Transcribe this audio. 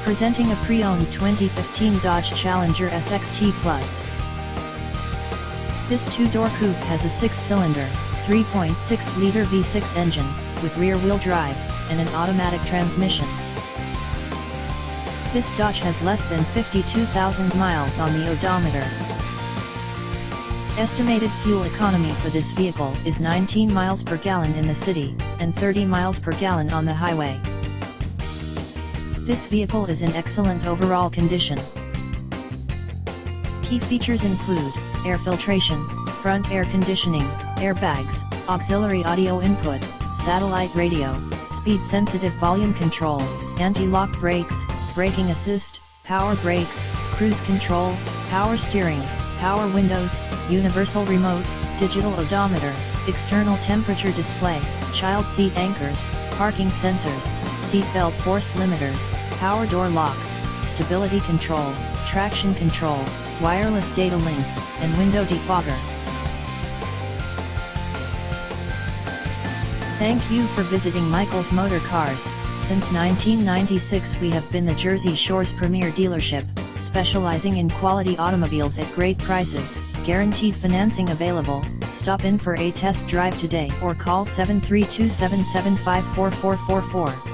Presenting a pre-owned 2015 Dodge Challenger SXT Plus. This two-door coupe has a 6-cylinder, 3.6-liter V6 engine, with rear-wheel drive, and an automatic transmission. This Dodge has less than 52,000 miles on the odometer. Estimated fuel economy for this vehicle is 19 miles per gallon in the city, and 30 miles per gallon on the highway. This vehicle is in excellent overall condition. Key features include air filtration, front air conditioning, airbags, auxiliary audio input, satellite radio, speed-sensitive volume control, anti-lock brakes, braking assist, power brakes, cruise control, power steering, power windows, universal remote, digital odometer, external temperature display, child seat anchors, parking sensors, seat belt force limiters, power door locks, stability control, traction control, wireless data link, and window defogger. Thank you for visiting Michael's Motorcars. Since 1996 we have been the Jersey Shore's premier dealership, specializing in quality automobiles at great prices, guaranteed financing available. Stop in for a test drive today or call 732-775-4444.